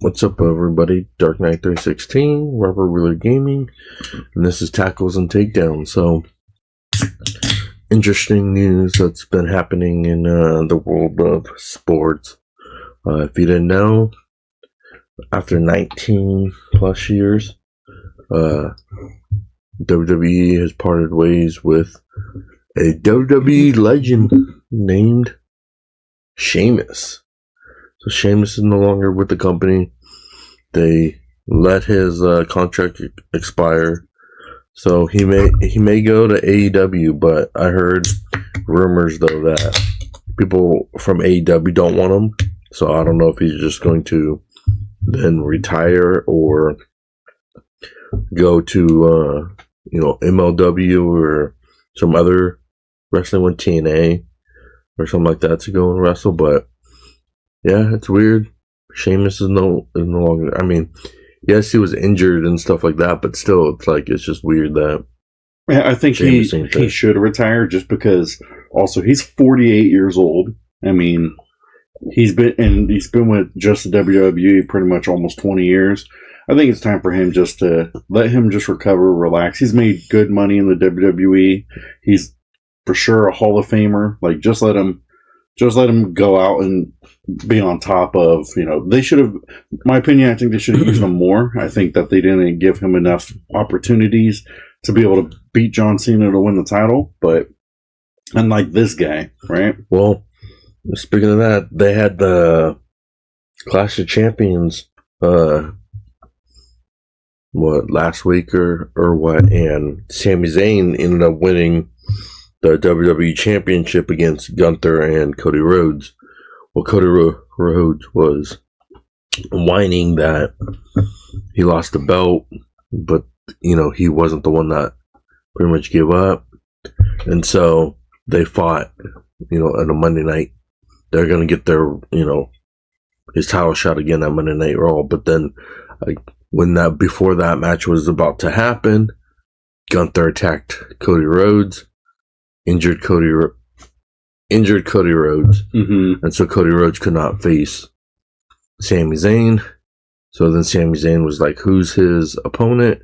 What's up, everybody? Dark Knight 316, Rivalry Gaming, and this is Tackles and Takedowns. So, interesting news that's been happening in the world of sports. If you didn't know, after 19 plus years, WWE has parted ways with a WWE legend named Sheamus. So Sheamus is no longer with the company. They let his contract expire, so he may go to AEW. But I heard rumors though that people from AEW don't want him. So I don't know if he's just going to then retire or go to MLW or some other wrestling with TNA or something like that to go and wrestle. But yeah, it's weird. Sheamus is no longer. I mean, yes, he was injured and stuff like that, but still, it's just weird that. Yeah, I think he should retire just because. Also, he's 48 years old. I mean, he's been with just the WWE pretty much almost 20 years. I think it's time for him just to let him just recover, relax. He's made good money in the WWE. He's for sure a Hall of Famer. Just let him go out and be on top of, they should have, my opinion, I think they should have used him more. I think that they didn't give him enough opportunities to be able to beat John Cena to win the title, but unlike this guy, right? Well, speaking of that, they had the Clash of Champions, last week or what, and Sami Zayn ended up winning the WWE Championship against Gunther and Cody Rhodes. Well, Cody Rhodes was whining that he lost the belt, but, he wasn't the one that pretty much gave up. And so they fought, on a Monday night. They're going to get their, his title shot again at Monday Night Raw. But then, before that match was about to happen, Gunther attacked Cody Rhodes. Injured Cody Rhodes, and so Cody Rhodes could not face Sami Zayn. So then Sami Zayn was like, "Who's his opponent?"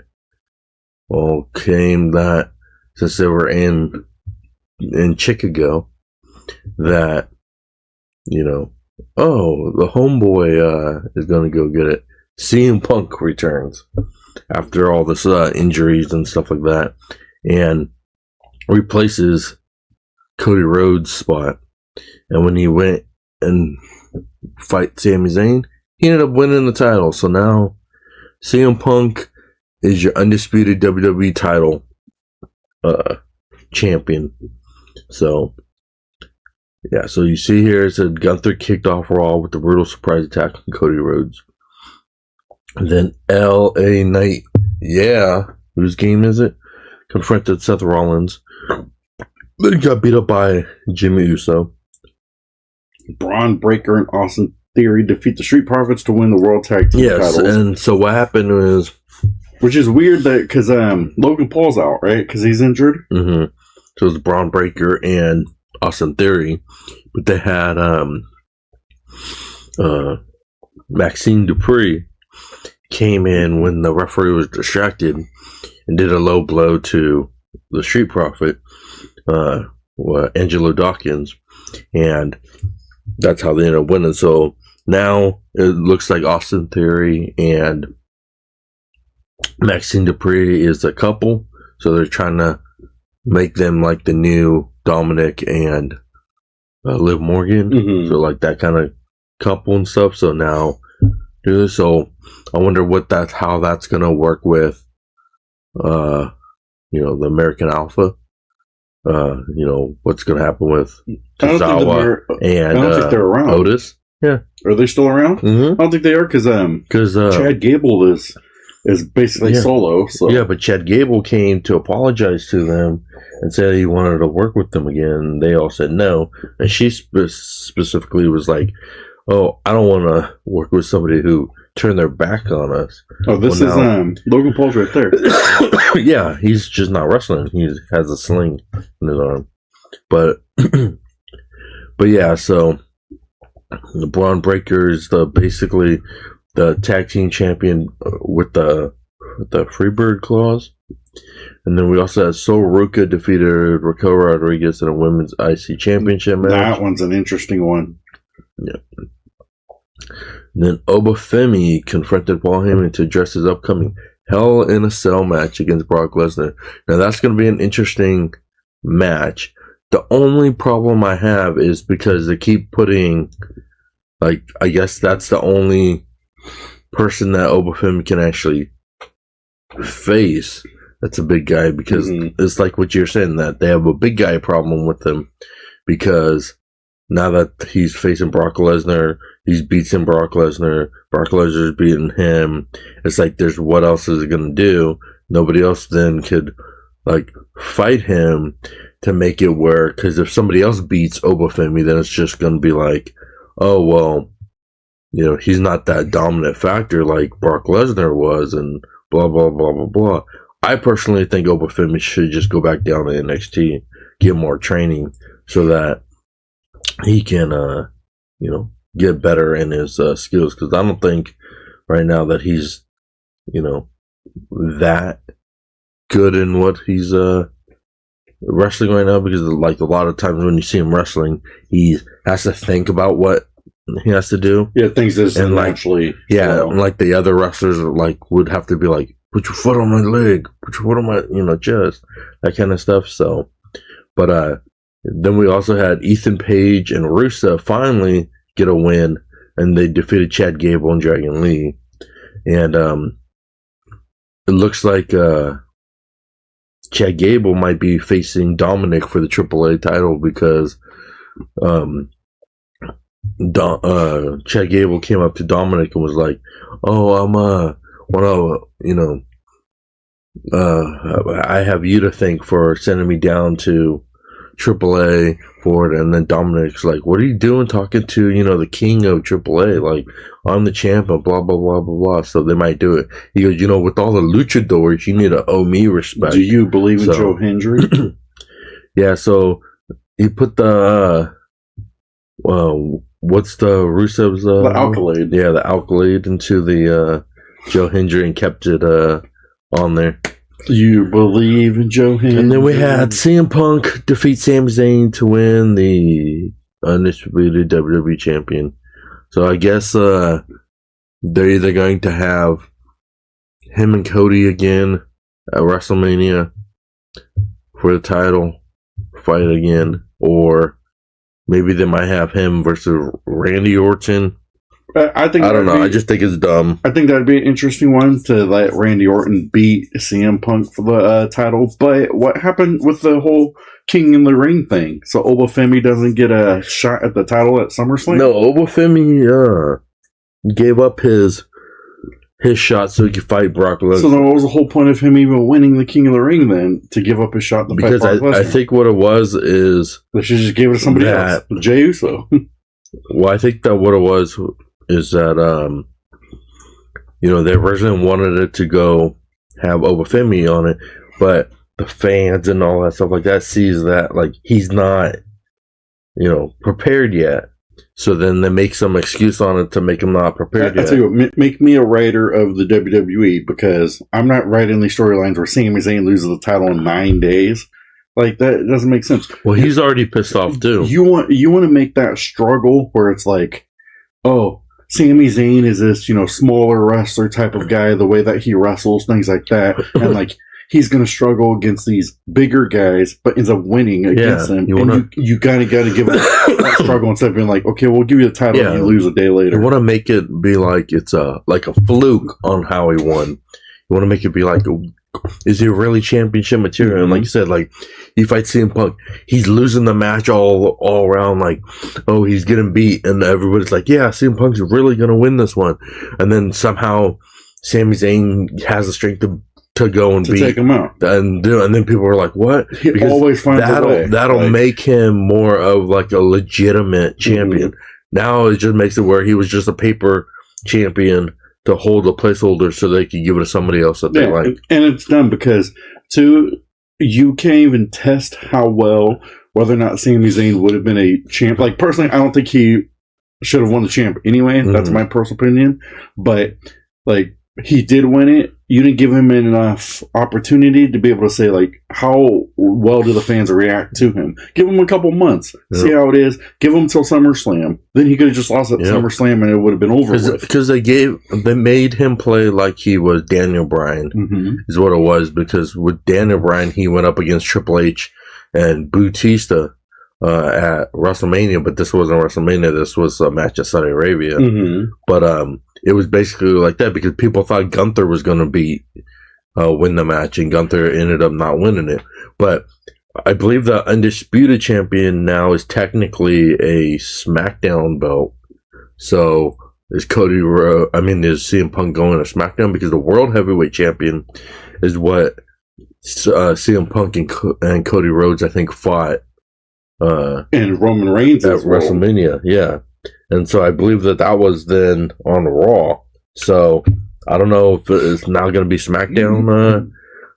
Well, came that since they were in Chicago, that the homeboy is going to go get it. CM Punk returns after all this injuries and stuff like that, and replaces Cody Rhodes' spot. And when he went and fight Sami Zayn, he ended up winning the title. So now CM Punk is your undisputed WWE title champion. So yeah, so you see here it said Gunther kicked off Raw with the brutal surprise attack on Cody Rhodes. And then LA Knight, whose game is it? Confronted Seth Rollins. Then he got beat up by Jimmy Uso. Braun Breaker and Austin Theory defeat the Street Profits to win the World Tag Team titles. Yes, and so what happened was... Which is weird that because Logan Paul's out, right? Because he's injured. Mm-hmm. So it was Braun Breaker and Austin Theory. But they had Maxine Dupree came in when the referee was distracted and did a low blow to the Street Profit, Angelo Dawkins, and that's how they ended up winning. So now it looks like Austin Theory and Maxine Dupree is a couple, so they're trying to make them like the new Dominic and Liv Morgan, so like that kind of couple and stuff. So now, so I wonder how that's gonna work with, the American Alpha. What's gonna happen with Tozawa and I don't think they're around. Otis. Yeah, are they still around? Mm-hmm. I don't think they are because Chad Gable is is basically solo. So yeah, but Chad Gable came to apologize to them and said he wanted to work with them again. They all said no, and she specifically was like, "Oh, I don't want to work with somebody who turned their back on us." Oh, this is Logan Paul's right there. Yeah, he's just not wrestling. He has a sling in his arm, but yeah. So the Braun Breaker is basically the tag team champion with the Freebird clause. And then we also had Sol Ruca defeated Raquel Rodriguez in a women's IC championship match. That one's an interesting one. Yeah. And then Obafemi confronted Paul Heyman to address his upcoming Hell in a Cell match against Brock Lesnar. Now that's going to be an interesting match. The only problem I have is because they keep putting, like, I guess that's the only person that Obafemi can actually face. That's a big guy, because it's like what you're saying, that they have a big guy problem with him, because now that he's facing Brock Lesnar, he's beating Brock Lesnar, Brock Lesnar's beating him. It's like, there's what else is he going to do? Nobody else then could, like, fight him to make it work, because if somebody else beats Obafemi, then it's just going to be like, oh, well, you know, he's not that dominant factor like Brock Lesnar was, and blah, blah, blah, blah, blah. I personally think Obafemi should just go back down to NXT, get more training, so that he can, you know, get better in his skills. Because I don't think right now that he's, you know, that good in what he's wrestling right now. Because, like, a lot of times when you see him wrestling, he has to think about what he has to do. Yeah, things that and like, actually, yeah, like the other wrestlers like would have to be like, put your foot on my leg, put your foot on my, you know, chest, that kind of stuff. So, but then we also had Ethan Page and Rusev finally get a win, and they defeated Chad Gable and Dragon Lee. And it looks like Chad Gable might be facing Dominic for the AAA title, because Chad Gable came up to Dominic and was like, "Oh, I have you to thank for sending me down to AAA for it." And then Dominic's like, "What are you doing talking to, you know, the king of AAA? Like, I'm the champ and blah, blah, blah, blah, blah." So they might do it. He goes, "You know, with all the luchadors, you need to owe me respect." Do you believe in Joe Hendry? Yeah, so he put the, what's the Rusev's? The Alkalade. Yeah, the Alkalade into the Joe Hendry and kept it on there. You believe in Joe Hendry? And then we had CM Punk defeat Sami Zayn to win the Undisputed WWE Champion. So I guess they're either going to have him and Cody again at WrestleMania for the title, fight again, or maybe they might have him versus Randy Orton. I don't know. I just think it's dumb. I think that'd be an interesting one, to let Randy Orton beat CM Punk for the title. But what happened with the whole King in the Ring thing? So Obafemi doesn't get a shot at the title at SummerSlam? No, Obafemi gave up his shot so he could fight Brock Lesnar. So then what was the whole point of him even winning the King of the Ring then, to give up his shot to fight Brock Lesnar? I think what it was is they should just give it to somebody else. Jey Uso. Well, I think that what it was is that, you know, they originally wanted it to go have Obafemi on it, but the fans and all that stuff like that sees that, like, he's not, you know, prepared yet. So then they make some excuse on it to make him not prepared yet. I tell you what, make me a writer of the WWE, because I'm not writing these storylines where Sami Zayn loses the title in 9 days. Like, that doesn't make sense. Well, he's already pissed off too. You want to make that struggle where it's like, oh, Sami Zayn is this, you know, smaller wrestler type of guy, the way that he wrestles, things like that. And, like, he's going to struggle against these bigger guys, but ends up winning against them. You kind of got to give him that struggle instead of being like, okay, we'll give you the title and you lose a day later. You want to make it be like it's a fluke on how he won. You want to make it be like, is he really championship material? Mm-hmm. And like you said, like, he fights CM Punk, he's losing the match all around, like, oh, he's getting beat, and everybody's like, yeah, CM Punk's really gonna win this one, and then somehow Sami Zayn has the strength to go and beat take him out, and then people were like, "What?" He always finds a way. That'll make him more of like a legitimate champion. Now it just makes it where he was just a paper champion to hold a placeholder so they could give it to somebody else that they like. And it's done because you can't even test how well whether or not Sami Zayn would have been a champ. Like personally, I don't think he should have won the champ anyway. That's my personal opinion. But like he did win it. You didn't give him enough opportunity to be able to say, like, how well do the fans react to him? Give him a couple months. See how it is. Give him till SummerSlam. Then he could have just lost at SummerSlam and it would have been over with. Because they made him play like he was Daniel Bryan, is what it was. Because with Daniel Bryan, he went up against Triple H and Bautista at WrestleMania, but this wasn't WrestleMania. This was a match at Saudi Arabia. But it was basically like that because people thought Gunther was going to win the match, and Gunther ended up not winning it. But I believe the Undisputed Champion now is technically a SmackDown belt. So is is CM Punk going to SmackDown? Because the World Heavyweight Champion is what CM Punk and Cody Rhodes, I think, fought. And Roman Reigns at WrestleMania, yeah. And so I believe that was then on Raw. So I don't know if it's now going to be SmackDown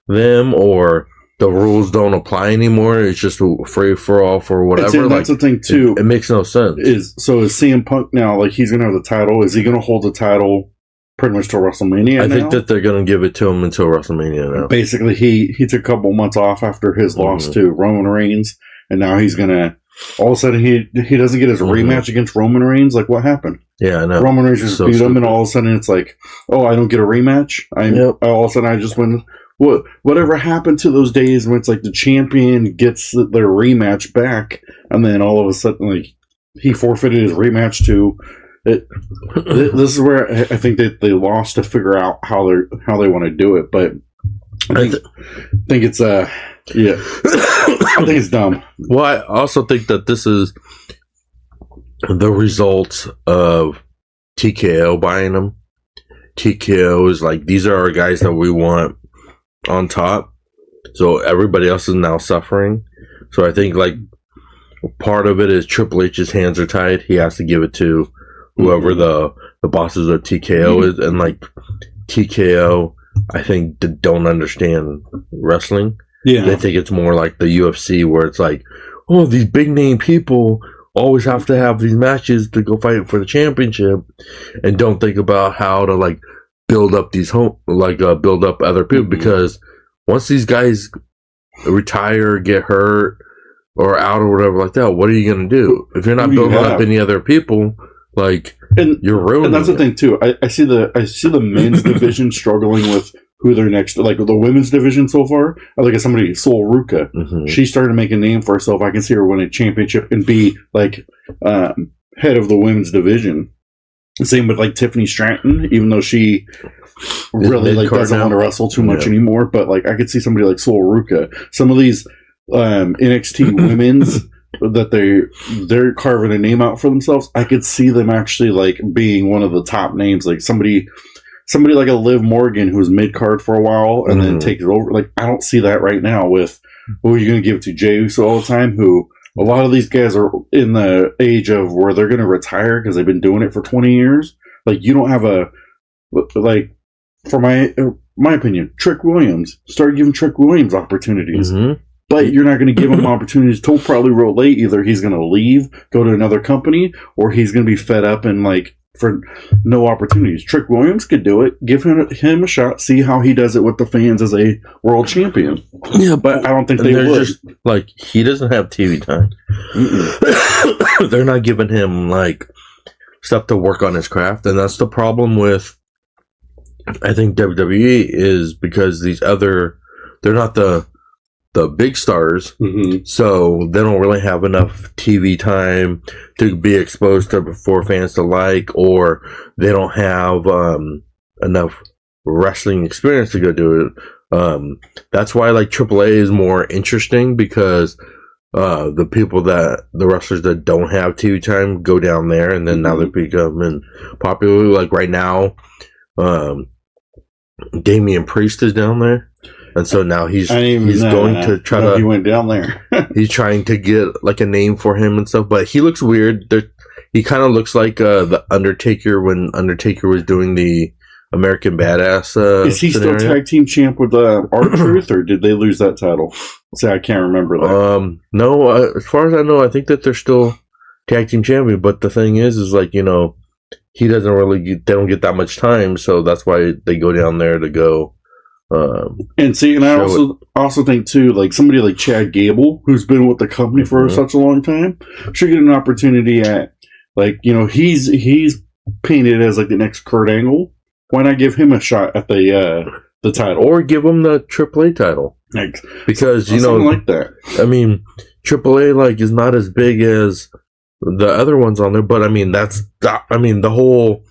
them, or the rules don't apply anymore. It's just free for all for whatever. That's the thing too. It makes no sense. Is CM Punk now, like, he's going to have the title? Is he going to hold the title pretty much till WrestleMania? I think that they're going to give it to him until WrestleMania now. Basically, he took a couple months off after his loss to Roman Reigns, and now he's going to. All of a sudden, he doesn't get his rematch against Roman Reigns. Like, what happened? Yeah, I know. Roman Reigns just beat him, and all of a sudden, it's like, oh, I don't get a rematch. All of a sudden, I just win. Whatever happened to those days when it's like the champion gets their rematch back, and then all of a sudden, like, he forfeited his rematch to it. This is where I think that they lost to figure out how they want to do it. But I think it's yeah. I think it's dumb. Well, I also think that this is the result of TKO buying them. TKO is like, these are our guys that we want on top. So everybody else is now suffering. So I think, like, part of it is Triple H's hands are tied. He has to give it to whoever the bosses of TKO is. And, like, TKO, I think, don't understand wrestling. Yeah. They think it's more like the UFC, where it's like, oh, these big name people always have to have these matches to go fight for the championship, and don't think about how to, like, build up build up other people. Because once these guys retire, get hurt, or out, or whatever like that, what are you going to do if you're not building up any other people? Like, you're ruining. And that's the thing too. I see the men's division struggling with who they're next to. Like, the women's division so far, I look at somebody, Sol Ruka. She started to make a name for herself. I can see her win a championship and be, like, head of the women's division. Same with, like, Tiffany Stratton, even though she really, like, doesn't want to wrestle too much anymore. But, like, I could see somebody like Sol Ruka. Some of these NXT women's that they're carving a name out for themselves. I could see them actually, like, being one of the top names, like somebody like a Liv Morgan, who was mid-card for a while and then takes it over. Like, I don't see that right now with who you're going to give it to, Jey Uso all the time, who a lot of these guys are in the age of where they're going to retire because they've been doing it for 20 years. Like, you don't have for my opinion, Trick Williams. Start giving Trick Williams opportunities. But you're not going to give him opportunities till probably real late. Either he's going to leave, go to another company, or he's going to be fed up and, like, for no opportunities. Trick Williams could do it. Give him a shot. See how he does it with the fans as a world champion. Yeah, but I don't think they would. Just, like, he doesn't have TV time. They're not giving him, like, stuff to work on his craft, and that's the problem with, I think, WWE, is because these other, they're not the big stars, so they don't really have enough TV time to be exposed to for fans to like, or they don't have enough wrestling experience to go do it. That's why, like, AAA is more interesting, because the wrestlers that don't have TV time go down there, and then now they're becoming popular. Like, right now, Damian Priest is down there. And so now he's going to try to... He went down there. He's trying to get like a name for him and stuff, but he looks weird. He kind of looks like the Undertaker when Undertaker was doing the American Badass Is he scenario. still tag team champ with R-Truth, or did they lose that title? See, I can't remember that. No, as far as I know, I think that they're still tag team champion, but the thing is like, you know, he doesn't really they don't get that much time, so that's why they go down there to go and I also think too, like somebody like Chad Gable, who's been with the company for such a long time, should get an opportunity at, like, you know, he's painted as like the next Kurt Angle. Why not give him a shot at the title, or give him the AAA title? Because you know, like that. I mean, AAA like is not as big as the other ones on there, but I mean the whole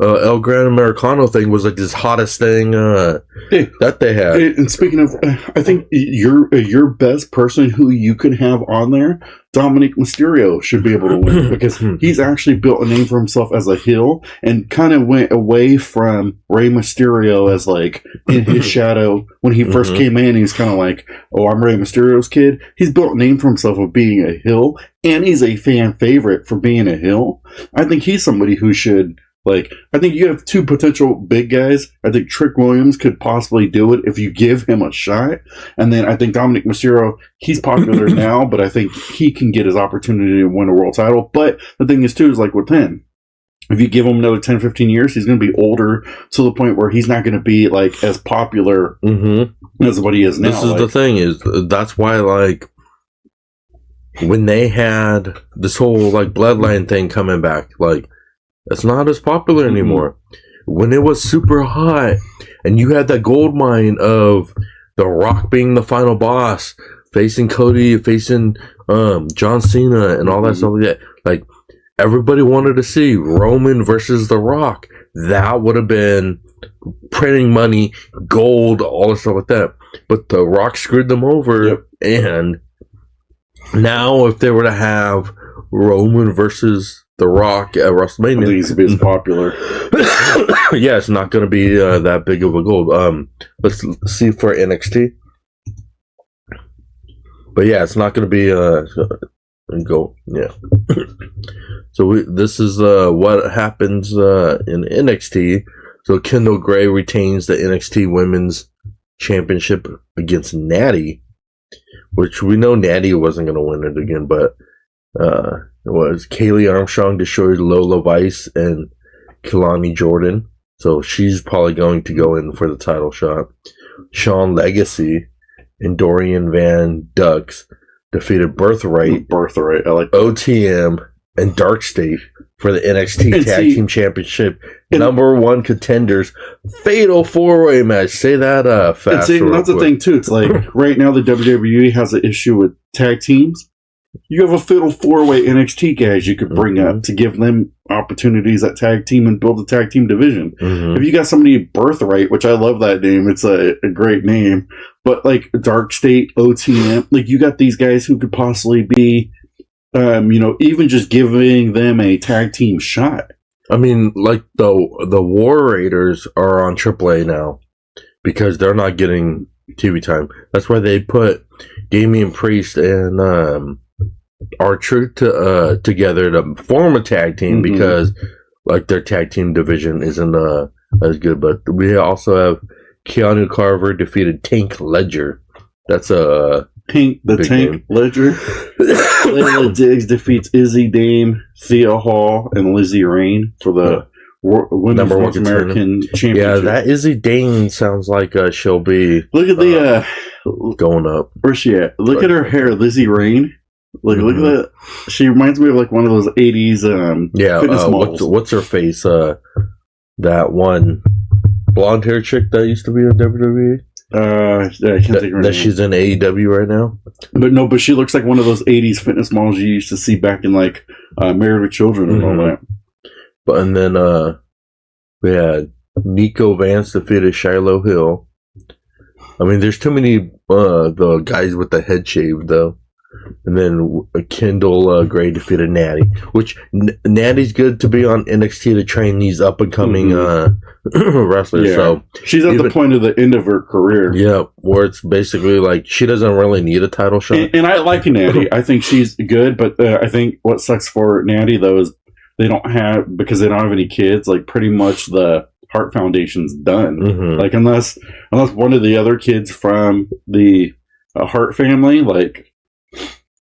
El Gran Americano thing was like this hottest thing that they had. And speaking of, I think your best person who you can have on there, Dominic Mysterio, should be able to win because he's actually built a name for himself as a heel and kind of went away from Rey Mysterio as like in his shadow when he first came in. He was kind of like, oh, I'm Rey Mysterio's kid. He's built a name for himself of being a heel, and he's a fan favorite for being a heel. I think he's somebody who should. Like, I think you have two potential big guys. I think Trick Williams could possibly do it if you give him a shot. And then I think Dominic Mysterio, he's popular now, but I think he can get his opportunity to win a world title. But the thing is, too, is like with Penn, if you give him another 10, 15 years, he's going to be older to the point where he's not going to be, like, as popular as what he is now. This is the thing, is that's why, like, when they had this whole, like, bloodline thing coming back, like, it's not as popular anymore. When it was super hot, and you had that gold mine of The Rock being the final boss, facing Cody, facing John Cena, and all that stuff like that. Like, everybody wanted to see Roman versus The Rock. That would have been printing money, gold, all the stuff like that. But The Rock screwed them over, and now if they were to have Roman versus The Rock at WrestleMania, I think he's a bit popular. Yeah, it's not going to be that big of a goal. Let's see for NXT. But yeah, it's not going to be a goal. Yeah. So this is what happens in NXT. So Kendall Gray retains the NXT Women's Championship against Natty, which we know Natty wasn't going to win it again, but it was Kaylee Armstrong destroyed Lola Vice and Kelani Jordan. So she's probably going to go in for the title shot. Sean Legacy and Dorian Van Dux defeated Birthright, I like that. OTM, and Dark State for the NXT Tag Team Championship. Number one contenders. Fatal 4-way match. Say that fast. And that's the thing, too. It's like, right now the WWE has an issue with tag teams. You have a fatal 4-way NXT guys you could bring up to give them opportunities at tag team and build a tag team division. If you got somebody Birthright, which I love that name, it's a great name, but like Dark State, OTM, like you got these guys who could possibly be, even just giving them a tag team shot. I mean, like the War Raiders are on AAA now because they're not getting TV time. That's why they put Damian Priest and R-Truth together to form a tag team because like their tag team division isn't as good. But we also have Keanu Carver defeated Tank Ledger. That's a Tank name. Ledger. Layla Diggs defeats Izzy Dame, Thea Hall, and Lizzie Rain for the Women's North American Championship. Yeah, that Izzy Dane sounds like she'll be. Look at the going up. Where's she at? Look at her hair, Lizzie Rain. Look at that. She reminds me of like one of those 80s fitness models. What's her face? That one blonde hair chick that used to be in WWE. I can't think of her name. She's in AEW right now. But she looks like one of those 80s fitness models you used to see back in like Married with Children and all that. And then we had Nico Vance defeated Shiloh Hill. I mean, there's too many the guys with the head shaved though. And then Kendall Gray defeated Natty, which Natty's good to be on NXT to train these up and coming wrestlers. Yeah. So she's at the point of the end of her career. Yeah, where it's basically like she doesn't really need a title shot. And I like Natty. I think she's good, but I think what sucks for Natty though is because they don't have any kids. Like pretty much the Hart Foundation's done. Mm-hmm. Like unless one of the other kids from the Hart family like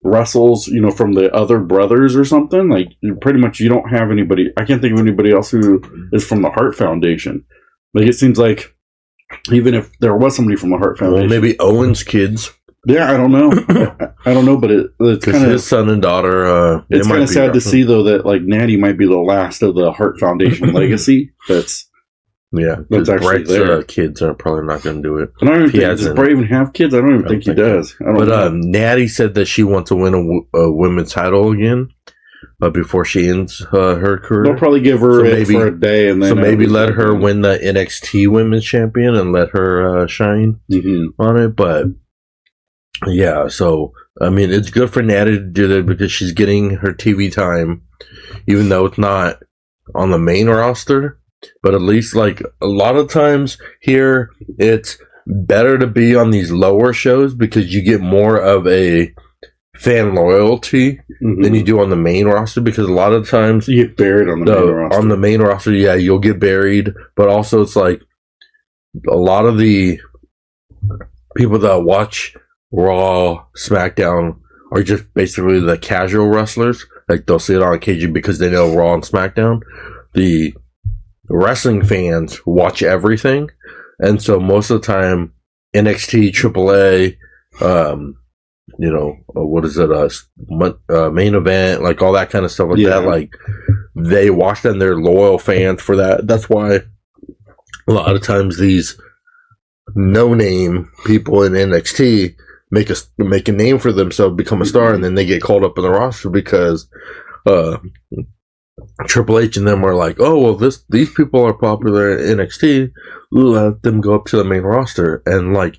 wrestles, from the other brothers or something, like pretty much you don't have anybody. I can't think of anybody else who is from the Hart Foundation. Like it seems like even if there was somebody from the Hart Foundation, maybe Owen's kids. Yeah, I don't know. I don't know, but it's kind of his son and daughter. It's kind of sad to see though that like Natty might be the last of the Hart Foundation legacy. That's actually Brett's there. Kids are probably not going to do it. I don't even think, does Brett even have kids? I don't even think he does. Natty said that she wants to win a women's title again, before she ends her career. They'll probably give her for a day, and then maybe let her win the NXT Women's Champion and let her shine on it. But yeah, so I mean, it's good for Natty to do that because she's getting her TV time, even though it's not on the main roster. But at least, like, a lot of times here, it's better to be on these lower shows because you get more of a fan loyalty than you do on the main roster. Because a lot of times you get buried on the main roster. On the main roster, yeah, you'll get buried. But also, it's like a lot of the people that watch Raw, SmackDown are just basically the casual wrestlers. Like, they'll see it on occasion because they know Raw and SmackDown. The wrestling fans watch everything, and so most of the time NXT, AAA, what is it, main event, like all that kind of stuff like that, like they watch them, they're loyal fans for that. That's why a lot of times these no-name people in NXT make a name for themselves, become a star, and then they get called up in the roster because Triple H and them are like, oh, well, these people are popular in NXT. We'll let them go up to the main roster. And, like,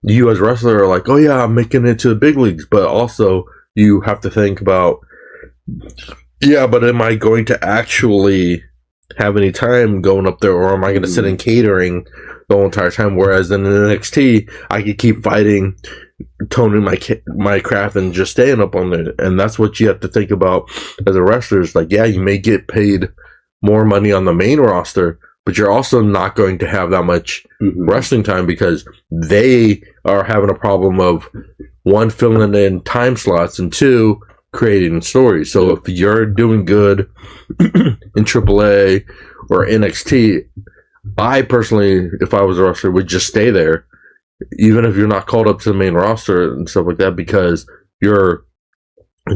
you as a wrestler are like, oh, yeah, I'm making it to the big leagues. But also, you have to think about, yeah, but am I going to actually have any time going up there? Or am I going to sit in catering the whole entire time? Whereas in NXT, I could keep fighting, toning my craft and just staying up on there. And that's what you have to think about as a wrestler. Is like, yeah, you may get paid more money on the main roster, but you're also not going to have that much wrestling time because they are having a problem of, one, filling in time slots, and two, creating stories. So if you're doing good in AAA or NXT, I personally, if I was a wrestler, would just stay there, even if you're not called up to the main roster and stuff like that, because you're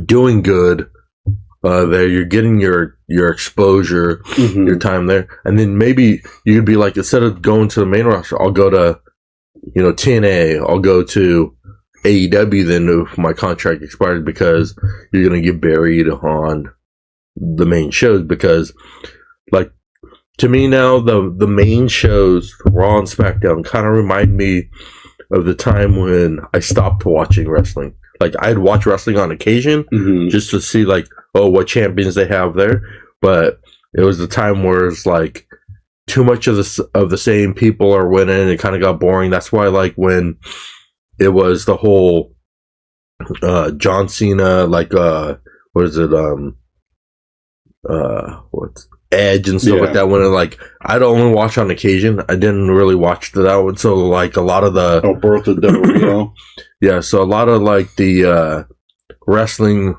doing good there. You're getting your exposure, your time there. And then maybe you could be like, instead of going to the main roster, I'll go to, TNA, I'll go to AEW then if my contract expires, because you're going to get buried on the main shows. Because, like, to me now, the main shows, Raw and SmackDown, kind of remind me of the time when I stopped watching wrestling. Like, I'd watch wrestling on occasion just to see, like, oh, what champions they have there. But it was the time where it's like too much of the same people are winning, and it kind of got boring. That's why, like, when it was the whole John Cena, like, what is it? What's Edge and stuff like that. When I'd only watch on occasion. I didn't really watch that one. So, like, a lot of the Birth of WWE. Yeah, so a lot of, like, the wrestling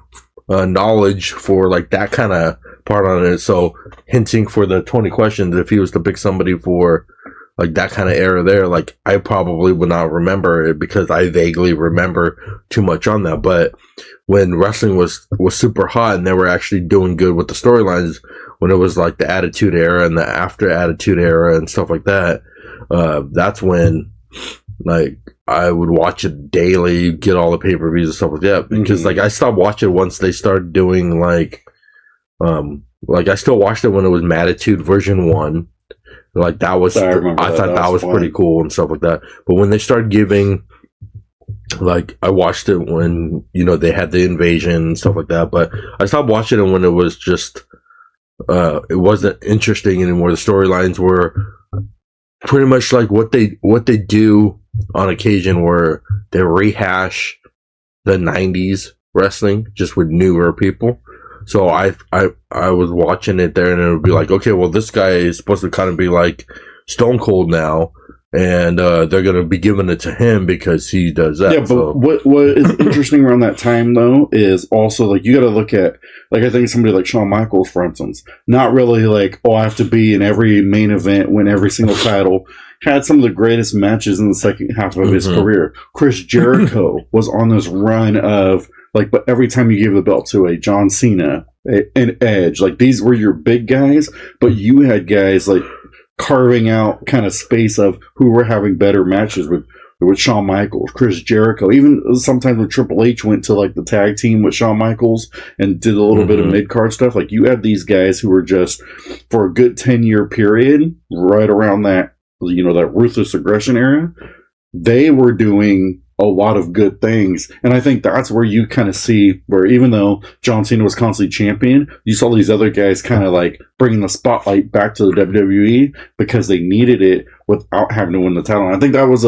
knowledge for, like, that kind of part on it. So, hinting for the 20 questions, if he was to pick somebody for, like, that kind of era there, like, I probably would not remember it because I vaguely remember too much on that. But when wrestling was super hot and they were actually doing good with the storylines, when it was like the Attitude Era and the After Attitude Era and stuff like that, that's when, like, I would watch it daily, get all the pay-per-views and stuff like that. Because like, I stopped watching once they started doing like I still watched it when it was Mattitude version 1. Like, that was, I thought that was pretty cool and stuff like that. But when they started giving like I watched it when they had the invasion and stuff like that, but I stopped watching it when it was just it wasn't interesting anymore. The storylines were pretty much like what they do on occasion, where they rehash the 90s wrestling just with newer people. So I was watching it there, and it would be like, okay, well, this guy is supposed to kind of be like Stone Cold now, and they're going to be giving it to him because he does that. Yeah, but so. what is interesting around that time, though, is also, like, you got to look at, like, I think somebody like Shawn Michaels, for instance, not really like, oh, I have to be in every main event, win every single title. Had some of the greatest matches in the second half of his career. Chris Jericho was on this run of, like, but every time you gave the belt to a John Cena, an Edge, like, these were your big guys, but you had guys, like, carving out kind of space of who were having better matches with Shawn Michaels, Chris Jericho. Even sometimes when Triple H went to, like, the tag team with Shawn Michaels and did a little bit of mid-card stuff, like, you had these guys who were just, for a good 10-year period, right around that, that ruthless aggression era, they were doing a lot of good things. And I think that's where you kind of see where, even though John Cena was constantly champion, you saw these other guys kind of like bringing the spotlight back to the WWE because they needed it without having to win the title. And I think that was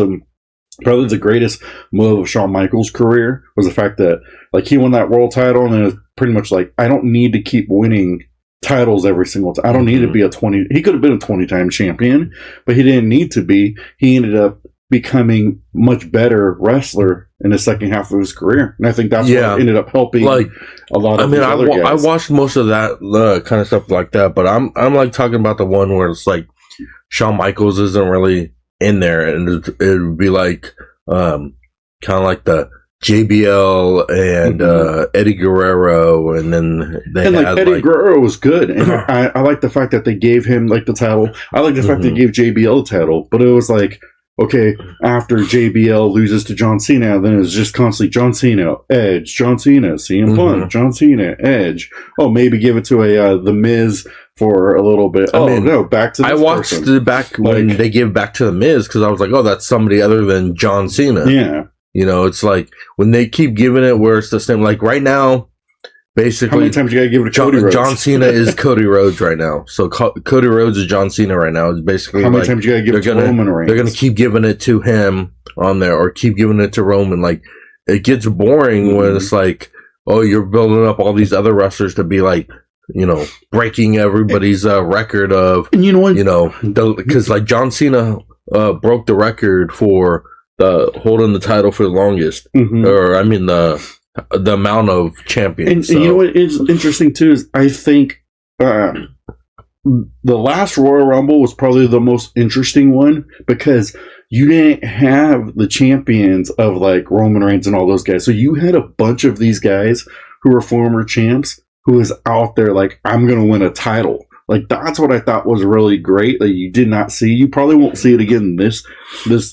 probably the greatest move of Shawn Michaels' career, was the fact that, like, he won that world title, and it was pretty much like, I don't need to keep winning titles every single time. I don't need to be he could have been a 20-time champion, but he didn't need to be. He ended up becoming much better wrestler in the second half of his career, and I think that's what ended up helping, like, a lot of other guys. I watched most of that kind of stuff like that, but I'm like talking about the one where it's like Shawn Michaels isn't really in there, and it would be like kind of like the JBL and Eddie Guerrero, and then Eddie Guerrero was good, and I like the fact that they gave him, like, the title. I like the fact they gave JBL the title, but it was like, okay, after JBL loses to John Cena, then it's just constantly John Cena, Edge, John Cena, CM Punk, John Cena, Edge. Oh, maybe give it to The Miz for a little bit. Back to this I watched person. When they give back to The Miz, because I was like, oh, that's somebody other than John Cena. Yeah. It's like when they keep giving it where it's the same. Like right now, basically, how many times you gotta give it to Cody Rhodes? John Cena is Cody Rhodes right now. So Cody Rhodes is John Cena right now. It's basically how many times you gotta give it to Roman Reigns? They're gonna keep giving it to him on there, or keep giving it to Roman. Like, it gets boring when it's like, oh, you're building up all these other wrestlers to be like, breaking everybody's record of, and you know what? Because like John Cena broke the record for holding the title for the longest, or I mean the amount of champions. And you know what is interesting too is I think the last Royal Rumble was probably the most interesting one, because you didn't have the champions of, like, Roman Reigns and all those guys. So you had a bunch of these guys who were former champs who was out there like, I'm going to win a title. Like, that's what I thought was really great that you did not see. You probably won't see it again this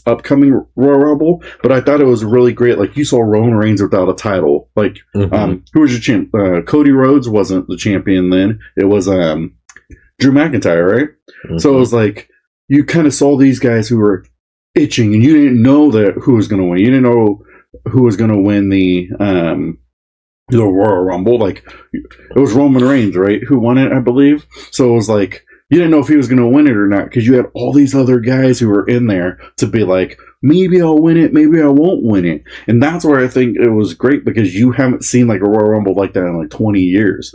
upcoming Royal Rumble, but I thought it was really great. Like, you saw Roman Reigns without a title. Like, who was your champ? Cody Rhodes wasn't the champion then. It was Drew McIntyre, right? So it was like, you kind of saw these guys who were itching, and you didn't know who was going to win. You didn't know who was going to win the Royal Rumble. Like, it was Roman Reigns, right, who won it, I believe. So it was like, you didn't know if he was going to win it or not, because you had all these other guys who were in there to be like, maybe I'll win it, maybe I won't win it. And that's where I think it was great, because you haven't seen, like, a Royal Rumble like that in like 20 years.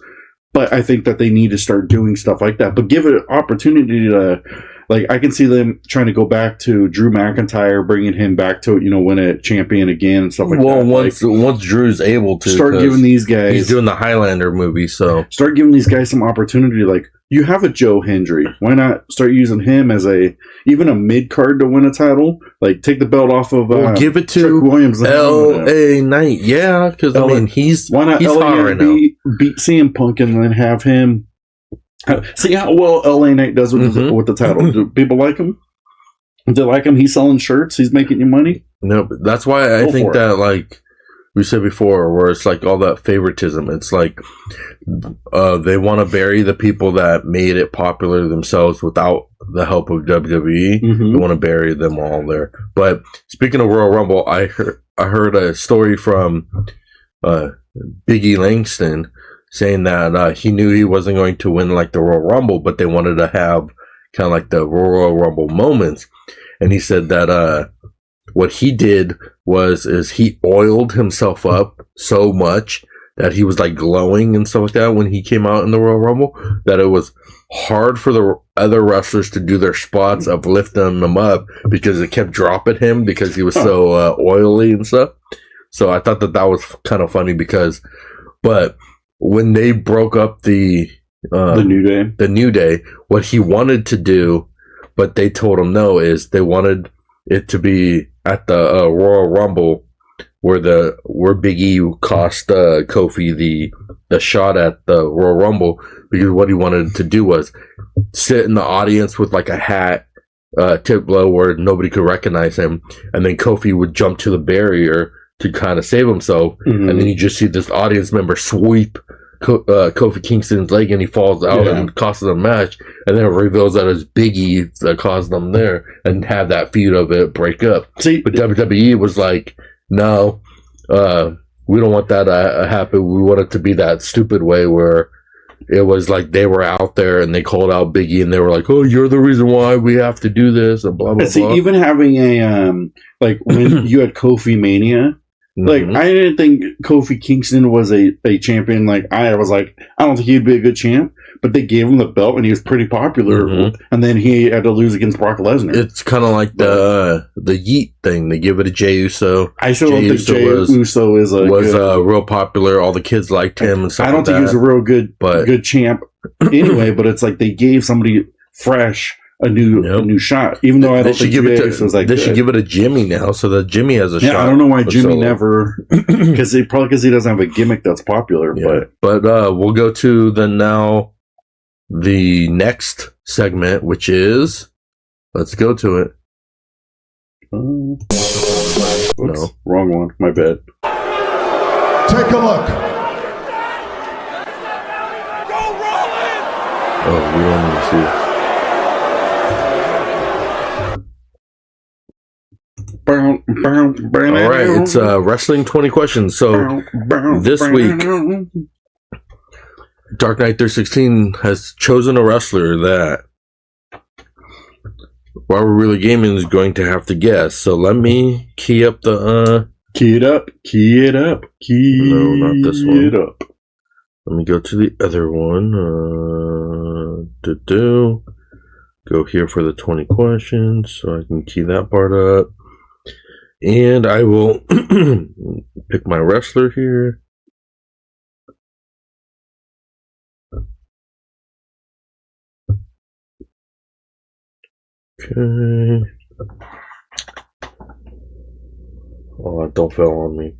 But I think that they need to start doing stuff like that, but give it an opportunity to, like, I can see them trying to go back to Drew McIntyre, bringing him back to, win a champion again and stuff like that. Well, once Drew's able to start giving these guys, he's doing the Highlander movie, so start giving these guys some opportunity. Like, you have a Joe Hendry, why not start using him as even a mid card to win a title? Like, take the belt off of give it to Chuck Williams, LA Knight, yeah, because I mean he's why not he's LA hot right now. Beat CM Punk and then have him. See how well LA Knight does with the title. Do people like him? Do they like him? He's selling shirts. He's making you money. No, but that's why I think that, like, we said before, where it's like all that favoritism. It's like they want to bury the people that made it popular themselves without the help of WWE. Mm-hmm. They want to bury them all there. But speaking of Royal Rumble, I heard a story from Biggie Langston saying that he knew he wasn't going to win like the Royal Rumble, but they wanted to have kind of like the Royal Rumble moments. And he said that what he did is he oiled himself up so much that he was like glowing and stuff like that when he came out in the Royal Rumble, that it was hard for the other wrestlers to do their spots of lifting them up because it kept dropping him because he was so oily and stuff. So I thought that was kind of funny but when they broke up the New Day, what he wanted to do, but they told him no, is they wanted it to be at the Royal Rumble where Big E cost Kofi the shot at the Royal Rumble, because what he wanted to do was sit in the audience with like a hat tipped low where nobody could recognize him, and then Kofi would jump to the barrier to kind of save himself, and then you just see this audience member sweep Kofi Kingston's leg, and he falls out and costs them a match, and then it reveals that it's Big E that caused them there, and have that feud of it break up. See, but WWE was like, no, we don't want that to happen. We want it to be that stupid way where it was like they were out there and they called out Big E, and they were like, "Oh, you're the reason why we have to do this," and blah blah blah. Even having a like when you had Kofi Mania. Like, I didn't think Kofi Kingston was a champion. Like, I was like, I don't think he'd be a good champ. But they gave him the belt, and he was pretty popular. And then he had to lose against Brock Lesnar. It's kind of like the Yeet thing. They give it to Jey Uso. I still don't think Jey Uso was real popular. All the kids liked him and stuff. I don't think he was a real good champ anyway. But it's like they gave somebody fresh a new shot, even though I don't think Jey Uso was like. They should give it to Jimmy now, so that Jimmy has a shot. I don't know why Jimmy never, because he doesn't have a gimmick that's popular. Yeah. But we'll go to the next segment, which is, let's go to it. No, wrong one. My bad. Take a look. Go Rollins! Oh, we don't need to see it. All right, it's Wrestling 20 Questions. So this week, Dark Knight 316 has chosen a wrestler that While We're Really Gaming is going to have to guess. So let me key up the... Key it up. No, not this one. Let me go to the other one. Go here for the 20 questions so I can key that part up. And I will pick my wrestler here. Okay. Oh, don't fail on me.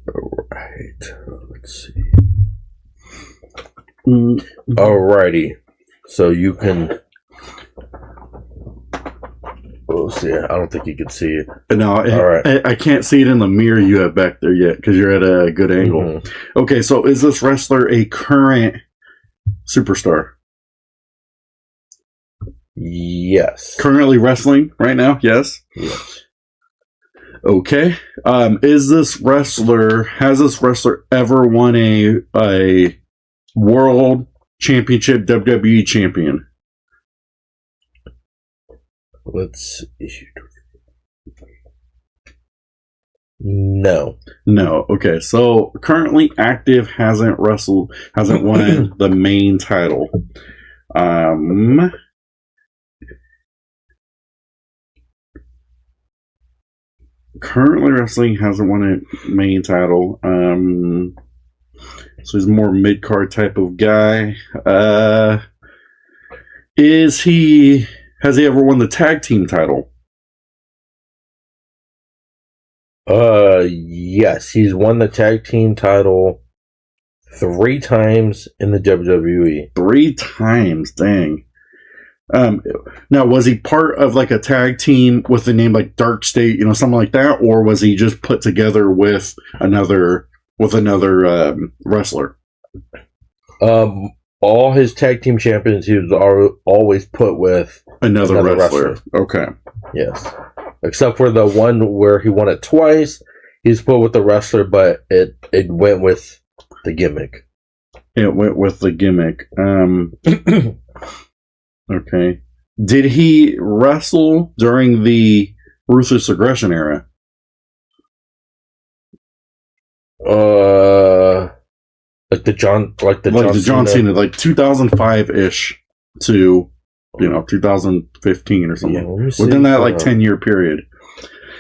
Alright. Let's see. Alrighty. So you can... Oh, see, I don't think you can see it. No, right. I can't see it in the mirror you have back there yet because you're at a good angle. Okay, so is this wrestler a current superstar? Yes. Currently wrestling right now? Yes. Yes. Okay. Has this wrestler ever won a world championship, WWE champion? Let's see. No. Okay. So currently active, hasn't won the main title. Currently wrestling, hasn't won a main title. So he's a more mid-card type of guy. Has he ever won the tag team title? Yes, he's won the tag team title 3 times in the WWE. 3 times, dang. Now, was he part of like a tag team with the name like Dark State, something like that, or was he just put together with another wrestler? All his tag team champions, he was always put with another wrestler. Okay. Yes. Except for the one where he won it twice, he's put with the wrestler, but it went with the gimmick. It went with the gimmick. Okay. Did he wrestle during the Ruthless Aggression era? Like the John Cena, like 2005-ish to 2015 or something. Yeah, within that 10-year period.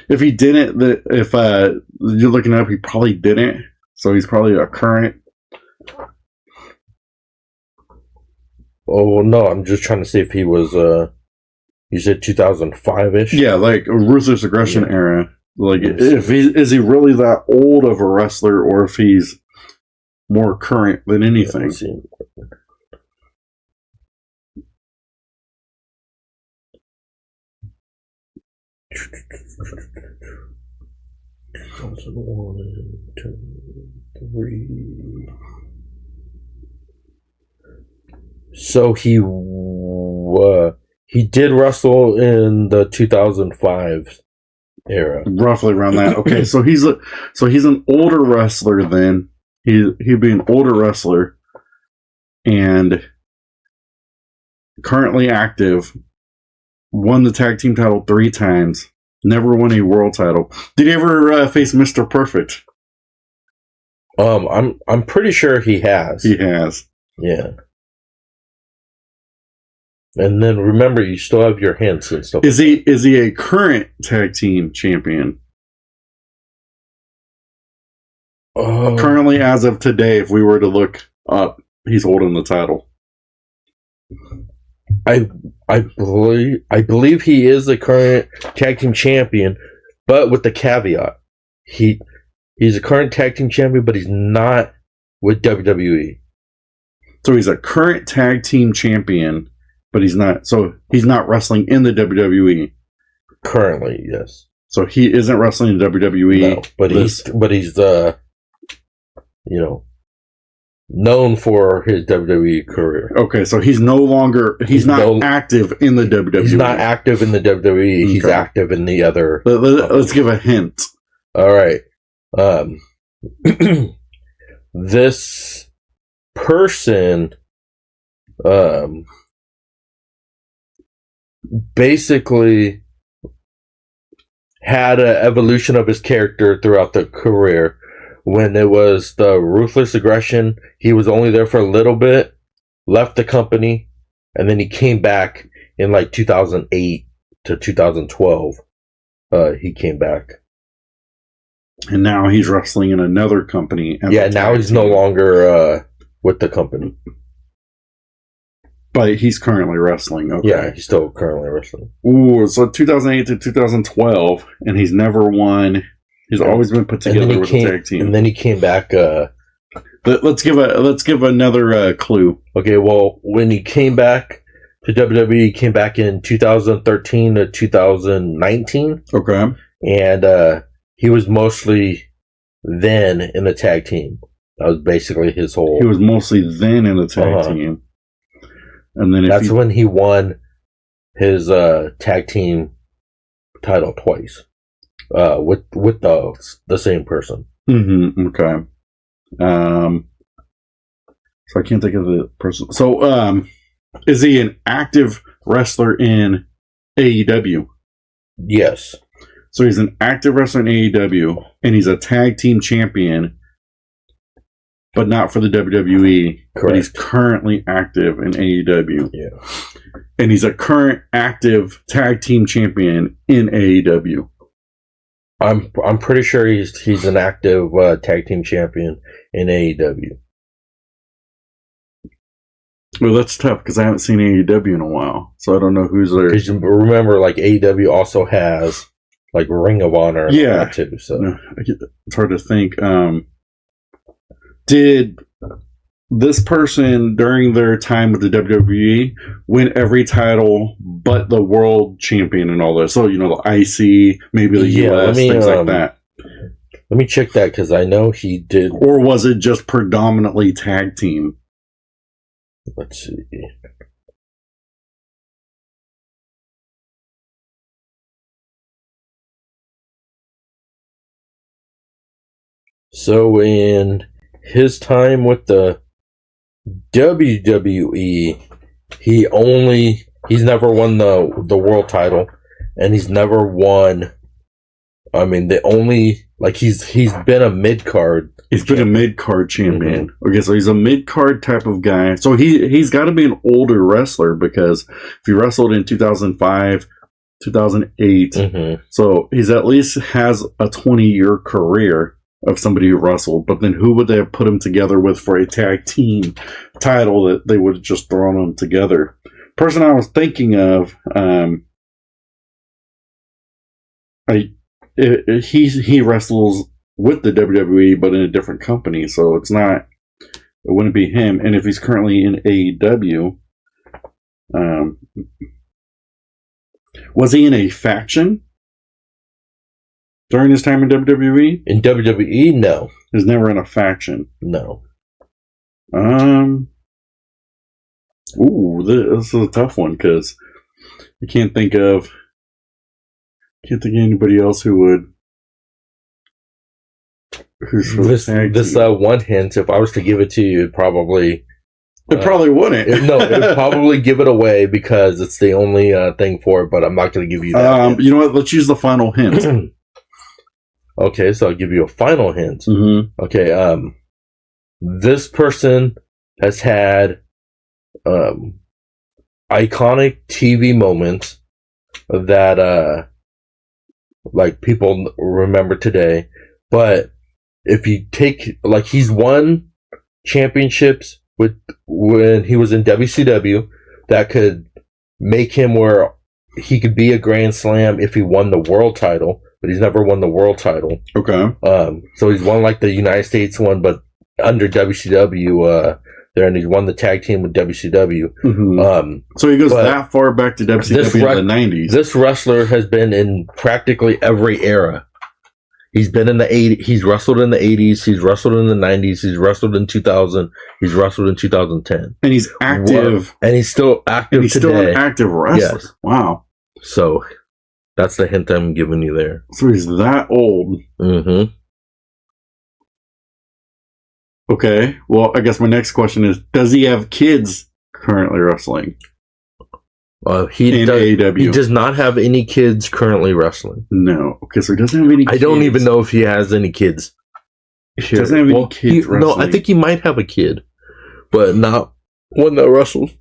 If he didn't, if you're looking up, he probably didn't. So he's probably a current. Oh no, I'm just trying to see if he was. You said 2005-ish. Yeah, like a Ruthless Aggression era. Like, is he really that old of a wrestler, or if he's more current than anything? So he did wrestle in the 2005 era, roughly around that. Okay, so he's an older wrestler then. He'd be an older wrestler and currently active. Won the tag team title 3 times. Never won a world title. Did he ever face Mr. Perfect? I'm pretty sure he has. He has. Yeah. And then remember, you still have your hints and stuff. Is he a current tag team champion? Currently, as of today, if we were to look up, he's holding the title. I believe he is the current tag team champion, but with the caveat, he's a current tag team champion, but he's not with WWE. So he's a current tag team champion, but he's not. So he's not wrestling in the WWE currently. Yes. So he isn't wrestling in WWE. No, but he's known for his WWE career. Okay, so he's not active in the WWE. He's not active in the WWE. Okay. He's active in the other. Let's give a hint. All right. This person basically had an evolution of his character throughout the career. When it was the Ruthless Aggression, he was only there for a little bit, left the company, and then he came back in like 2008 to 2012. He came back. And now he's wrestling in another company. Yeah, now he's no longer with the company. But he's currently wrestling. Okay. Yeah, he's still currently wrestling. Ooh, so 2008 to 2012, and he's never won. He's always been put together with a tag team. And then he came back. Let's give another clue. Okay, well, when he came back to WWE, he came back in 2013 to 2019. Okay. And he was mostly then in the tag team. That was basically his whole... He was mostly then in the tag team. And then that's when he won his tag team title twice. With the same person. Mm-hmm. Okay. So I can't think of the person. So, is he an active wrestler in AEW? Yes. So he's an active wrestler in AEW, and he's a tag team champion, but not for the WWE. Correct. But he's currently active in AEW. Yeah. And he's a current active tag team champion in AEW. I'm pretty sure he's an active tag team champion in AEW. Well, that's tough because I haven't seen AEW in a while, so I don't know who's there. Because remember, like AEW also has like Ring of Honor, too. So it's hard to think. Did this person during their time with the WWE win every title but the world champion and all this. So, the IC, maybe the US, things like that. Let me check that because I know he did. Or was it just predominantly tag team? Let's see. So in his time with the WWE, he's never won the world title, and he's never won. I mean, he's been a mid card. He's been a mid card champion. Mm-hmm. Okay, so he's a mid card type of guy. So he's got to be an older wrestler because if he wrestled in 2005, 2008, so he's at least has a 20-year career of somebody who wrestled. But then who would they have put him together with for a tag team title that they would have just thrown them together? Person I was thinking of, he wrestles with the WWE, but in a different company, so it wouldn't be him. And if he's currently in AEW, was he in a faction during his time in WWE? In WWE, no. He was never in a faction. No. Ooh, this is a tough one because I can't think of anybody else who would. This one hint, if I was to give it to you, it probably wouldn't. It would probably give it away because it's the only thing for it. But I'm not going to give you that. You know what? Let's use the final hint. Okay, so I'll give you a final hint. Mm-hmm. Okay, this person has had iconic TV moments that like people remember today, but if you take, like, he's won championships when he was in WCW that could make him where he could be a Grand Slam if he won the world title, but he's never won the world title. Okay. So he's won like the United States one, but under WCW there, and he's won the tag team with WCW. Mm-hmm. So he goes that far back to WCW in the 90s. This wrestler has been in practically every era. He's been in the 80s. He's wrestled in the 80s. He's wrestled in the 90s. He's wrestled in 2000. He's wrestled in 2010. And he's active. And he's still active and he's today. Still an active wrestler. Yes. Wow. So that's the hint I'm giving you there. So he's that old. Mm-hmm. Okay. Well, I guess my next question is, does he have kids currently wrestling? He does not have any kids currently wrestling. No. Okay, so he doesn't have any kids. I don't even know if he has any kids. He doesn't have any kids wrestling. No, I think he might have a kid, but not one that wrestles.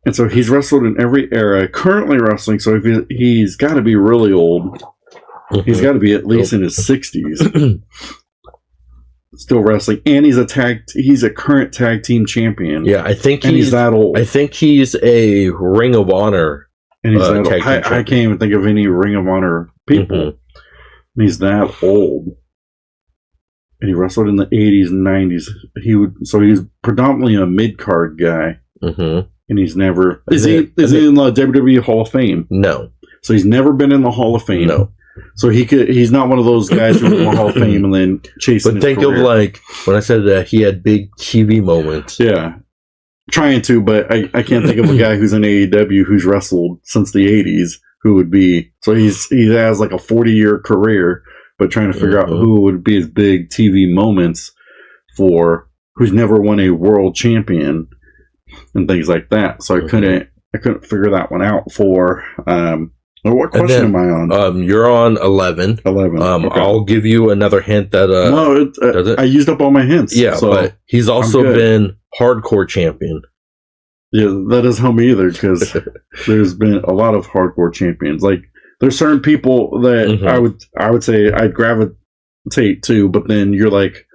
And so he's wrestled in every era, currently wrestling, so if he's got to be really old. Mm-hmm. He's got to be at least in his 60s. Still wrestling, and he's a current tag team champion. Yeah, I think he's that old. I think he's a Ring of Honor. And he's that old. I can't even think of any Ring of Honor people. Mm-hmm. And he's that old. And he wrestled in the 80s and 90s. He's predominantly a mid card guy. Mm-hmm. And he's never is he in the WWE Hall of Fame? No. So he's never been in the Hall of Fame. No. So he's not one of those guys who won the Hall of Fame and then chasing his career. Of like when I said that he had big TV moments. Yeah. Trying to, but I can't think of a guy who's in AEW who's wrestled since the 80s who would be. So he has like a 40-year career, but trying to figure out who would be his big TV moments for who's never won a world champion and things like that. So I couldn't figure that one out for what question am I on? You're on 11. 11. Okay. I'll give you another hint that I used up all my hints. Yeah, so but he's also been hardcore champion. Yeah, that doesn't help me either because there's been a lot of hardcore champions. Like there's certain people that I would say I'd gravitate to, but then you're like,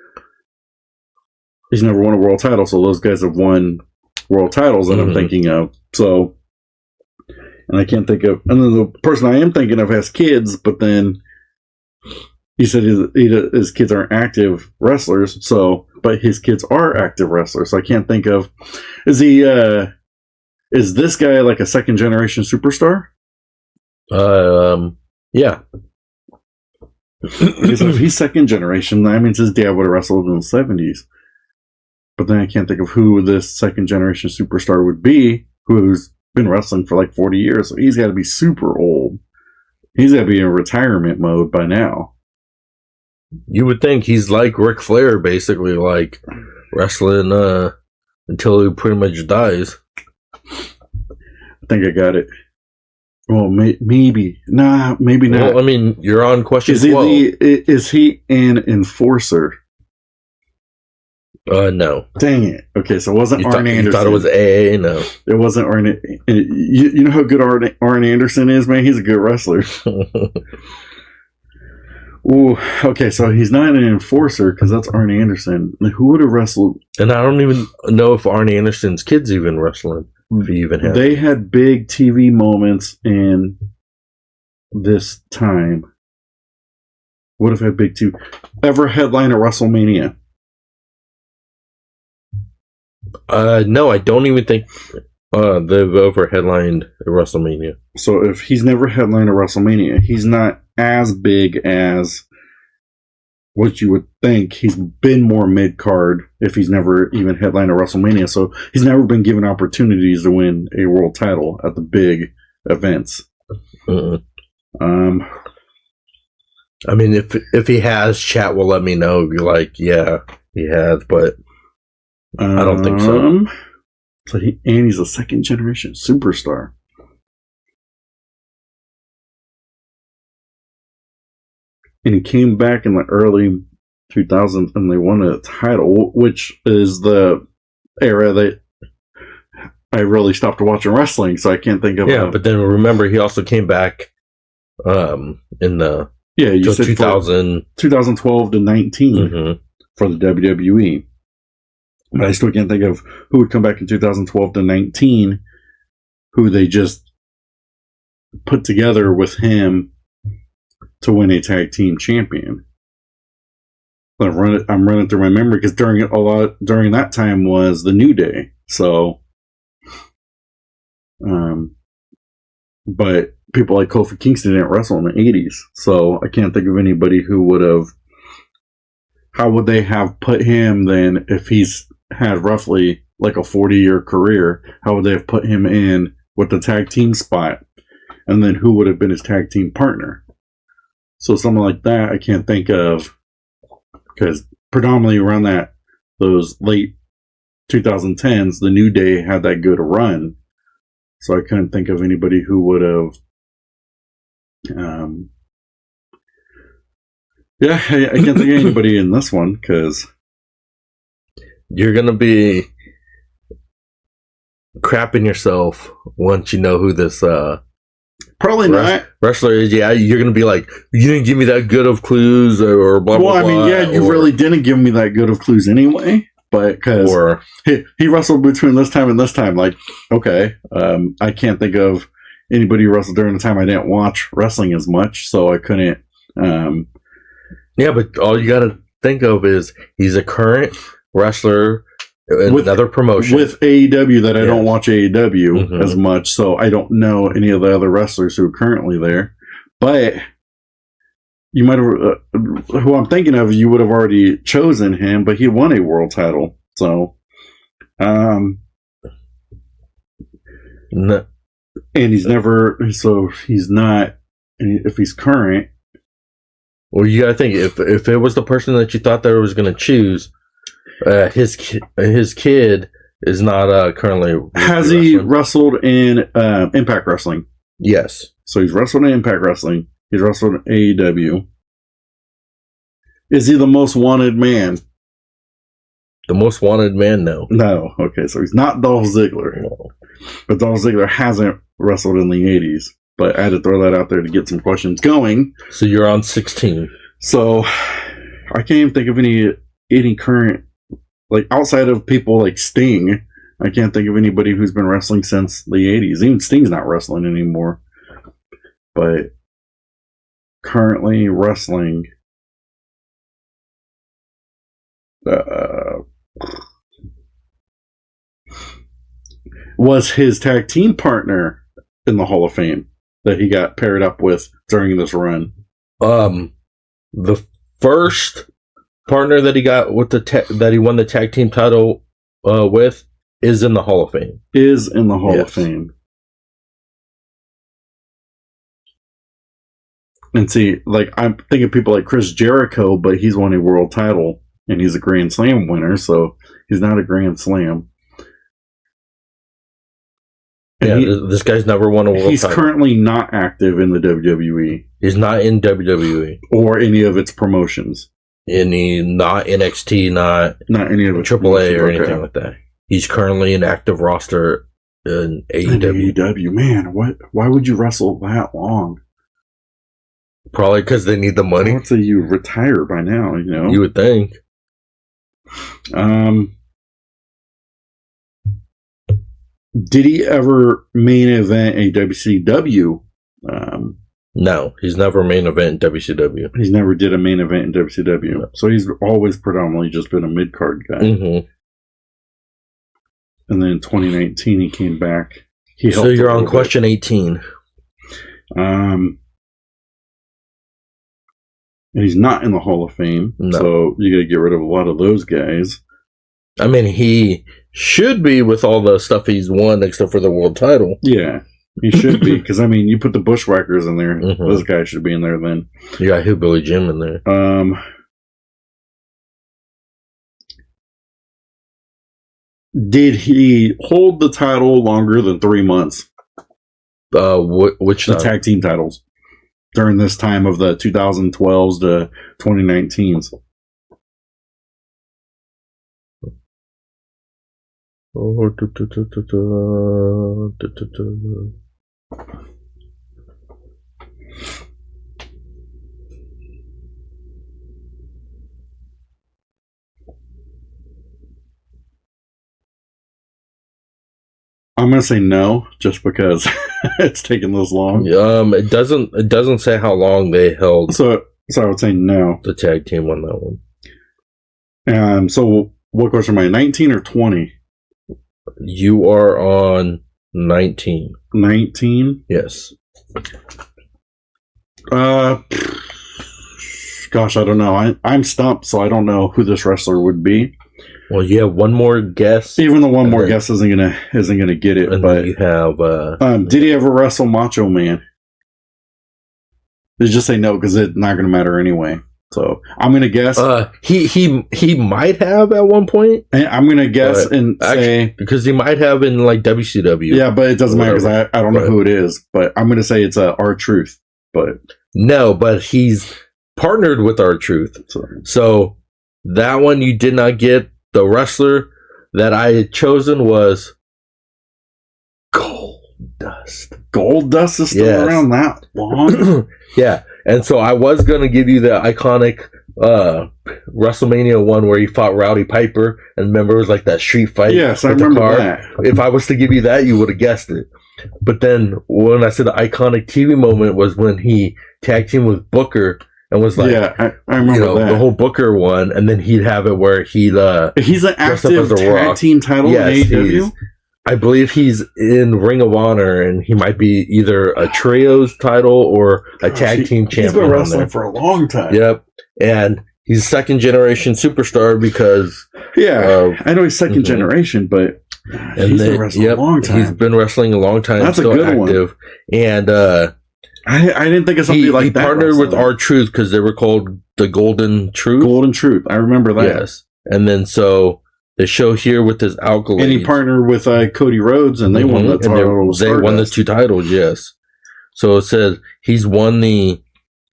he's never won a world title, so those guys have won world titles that I'm thinking of. So. And I can't think of... And then the person I am thinking of has kids, but then he said his kids aren't active wrestlers, but his kids are active wrestlers. So I can't think of, is this guy like a second generation superstar? Yeah. Because if he's second generation, that means his dad would have wrestled in the 70s. But then I can't think of who this second generation superstar would be, who's been wrestling for like 40 years. So he's got to be super old. He's got to be in retirement mode by now. You would think he's like Ric Flair, basically, like wrestling until he pretty much dies. I think I got it. Well, maybe. Nah, maybe not. Well, I mean, you're on question 12. Is he an enforcer? No. Dang it. Okay, so it wasn't Arn Anderson. You thought it was AA? No. It wasn't Arn. You know how good Arn Anderson is, man? He's a good wrestler. Ooh, okay, so he's not an enforcer because that's Arn Anderson. Who would have wrestled? And I don't even know if Arn Anderson's kids even wrestling. If he even had. They had big TV moments in this time. Would have had big TV. Ever headline a WrestleMania? No, I don't even think they've ever headlined a WrestleMania. So if he's never headlined a WrestleMania, he's not as big as what you would think. He's been more mid-card if he's never even headlined a WrestleMania. So he's never been given opportunities to win a world title at the big events. I mean, if he has, chat will let me know. Be like, yeah, he has, but I don't think so. So he's a second generation superstar. And he came back in the early 2000s and they won a title, which is the era that I really stopped watching wrestling, so I can't think of. Yeah, but then remember, he also came back in the 2012 to 19 for the WWE. But I still can't think of who would come back in 2012 to 19, who they just put together with him to win a tag team champion. I'm running through my memory because during that time was the New Day. So, but people like Kofi Kingston didn't wrestle in the 80s, so I can't think of anybody who would have. How would they have put him then if he's had roughly like a 40-year career? How would they have put him in with the tag team spot? And then who would have been his tag team partner? So something like that I can't think of, because predominantly around those late 2010s, the New Day had that good run. So I couldn't think of anybody who would have. Yeah, I can't think of anybody in this one because you're gonna be crapping yourself once you know who this probably not wrestler is. Yeah, you're gonna be like, you didn't give me that good of clues or blah blah. Well, I mean, yeah, you really didn't give me that good of clues anyway. But because he wrestled between this time and this time, like, okay, I can't think of anybody who wrestled during the time I didn't watch wrestling as much, so I couldn't. Yeah, but all you gotta think of is he's a current wrestler in another promotion with AEW that I don't watch AEW as much, so I don't know any of the other wrestlers who are currently there. But you might have, who I'm thinking of, you would have already chosen him, but he won a world title, so no. And he's never, so he's not. If he's current. Well, you gotta think, if it was the person that you thought that was going to choose, his kid is not currently. Has he wrestled in Impact Wrestling? Yes. So he's wrestled in Impact Wrestling. He's wrestled in AEW. Is he the most wanted man? The most wanted man? No. No. Okay, so he's not Dolph Ziggler. No. But Dolph Ziggler hasn't wrestled in the 80s. But I had to throw that out there to get some questions going. So you're on 16. So I can't even think of any current, like outside of people like Sting, I can't think of anybody who's been wrestling since the 80s. Even Sting's not wrestling anymore. But currently wrestling was his tag team partner in the Hall of Fame that he got paired up with during this run. The first partner that he got with that he won the tag team title with is in the Hall of Fame. Is in the Hall of Fame. And see, like, I'm thinking people like Chris Jericho, but he's won a world title and he's a Grand Slam winner, so he's not a Grand Slam. And this guy's never won a world title. He's currently not active in the WWE. He's not in WWE. Or any of its promotions. Not NXT, not any of its AAA or anything like that. He's currently an active roster in AEW. AEW, man, why would you wrestle that long? Probably because they need the money. I would say you retire by now, you know? You would think. Did he ever main event a WCW? No, he's never main event in WCW. He's never did a main event in WCW. No. So he's always predominantly just been a mid-card guy. Mm-hmm. And then in 2019, he came back. So you're on question 18. He's not in the Hall of Fame, so you got to get rid of a lot of those guys. I mean, he should be with all the stuff he's won, except for the world title. Yeah, he should be, because, I mean, you put the Bushwhackers in there, those guys should be in there then. You got Hillbilly Jim in there. Did he hold the title longer than 3 months? Which the tag team titles during this time of the 2012s to 2019s? I'm gonna say no, just because it's taken this long. It doesn't say how long they held. So I would say no. The tag team on that one. So what question am I? 19 or 20? You are on 19. 19? Yes. Gosh, I don't know. I'm stumped, so I don't know who this wrestler would be. Well, you have one more guess. Even the one more guess isn't gonna get it. But you have. Did he ever wrestle Macho Man? They just say no because it's not gonna matter anyway. So I'm gonna guess. He might have at one point. I'm gonna guess and say because he might have in like WCW. Yeah, but it doesn't matter because I don't know who it is. But I'm gonna say it's R-Truth. But no, but he's partnered with R-Truth. So that one you did not get. The wrestler that I had chosen was Goldust. Goldust is still around that long? Yeah. And so I was going to give you the iconic WrestleMania one where he fought Rowdy Piper. And remember, it was like that street fight. Yes, I remember that. If I was to give you that, you would have guessed it. But then when I said the iconic TV moment was when he tag teamed with Booker. And was like, I remember that. The whole Booker one, and then he'd have it where he's an active tag team title in AEW? I believe he's in Ring of Honor, and he might be either a trios title or a tag team champion. He's been wrestling for a long time. Yep, and he's second generation superstar because I know he's second generation, but he's been wrestling a long time. He's been wrestling a long time. That's still a good active, one. And I didn't think of something like that. He partnered with R-Truth because they were called the Golden Truth. Golden Truth. I remember that. Yes. And then so they show here with his Alkalades. And he partnered with Cody Rhodes and they won the title. They won the 2 titles, yes. So it says he's won the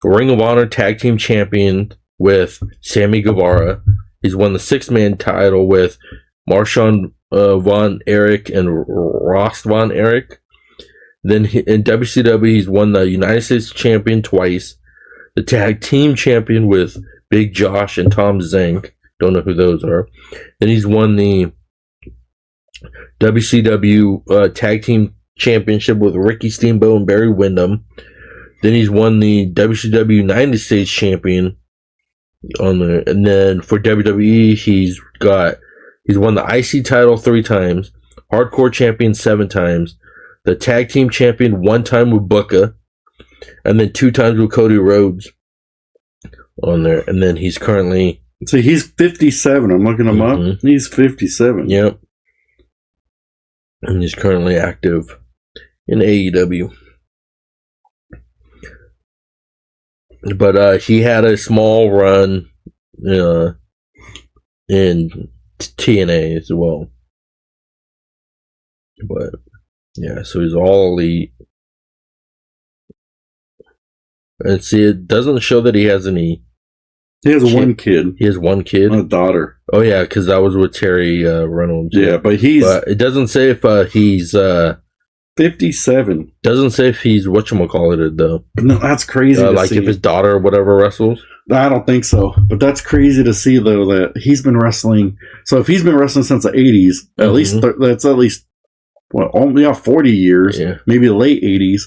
Ring of Honor Tag Team Champion with Sammy Guevara. He's won the 6-man title with Marshawn Von Erich and Ross Von Erich. Then in WCW, he's won the United States Champion twice, the Tag Team Champion with Big Josh and Tom Zank. Don't know who those are. Then he's won the WCW Tag Team Championship with Ricky Steamboat and Barry Windham. Then he's won the WCW United States Champion on there. And then for WWE, he's won the IC title 3 times, hardcore champion 7 times, the tag team champion 1 time with Booker, and then 2 times with Cody Rhodes on there. And then he's currently... So he's 57. I'm looking him up. He's 57. Yep. And he's currently active in AEW. But he had a small run in TNA as well. But yeah, so he's all elite. And see, it doesn't show that he has any. He has one kid. He has one kid. A daughter. Oh yeah, because that was with Terry Reynolds. Yeah, but it doesn't say if he's 57. Doesn't say if he's whatchamacallit though. No, that's crazy. Like if his daughter or whatever wrestles. I don't think so. But that's crazy to see though that he's been wrestling. So if he's been wrestling since the 80s, at least that's at least 40 years, maybe the late 80s.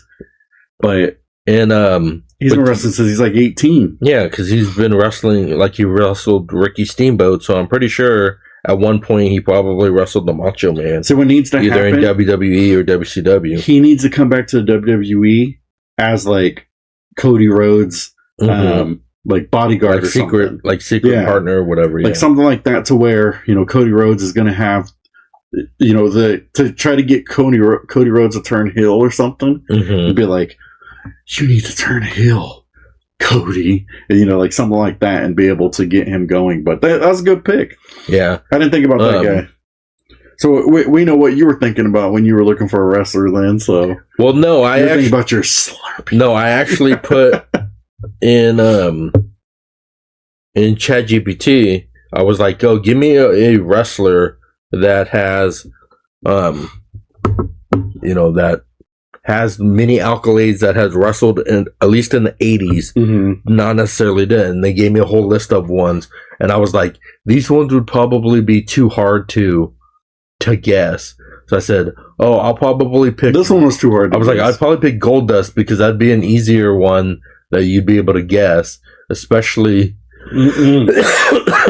But he's been wrestling since he's like 18. Yeah, because he's been wrestling like he wrestled Ricky Steamboat. So I'm pretty sure at one point he probably wrestled the Macho Man. So what needs to either happen, in WWE or WCW, he needs to come back to the WWE as like Cody Rhodes, like bodyguard or something, like secret partner or whatever, like something like that, to where Cody Rhodes is going to have to try to get Cody Rhodes to turn heel or something, and be like, you need to turn heel, Cody, and, like something like that, and be able to get him going. But that's a good pick. Yeah, I didn't think about that guy. So we know what you were thinking about when you were looking for a wrestler then. So no, I actually thinking about your Slurpee. No, I actually put in ChatGPT. I was like, "Oh, give me a wrestler that has that has many accolades, that has wrestled at least in the 80s, not necessarily then." And they gave me a whole list of ones, and I was like, these ones would probably be too hard to guess. So I said, oh, I'll probably pick... This one was too hard to guess. Like, I'd probably pick Goldust, because that'd be an easier one that you'd be able to guess, especially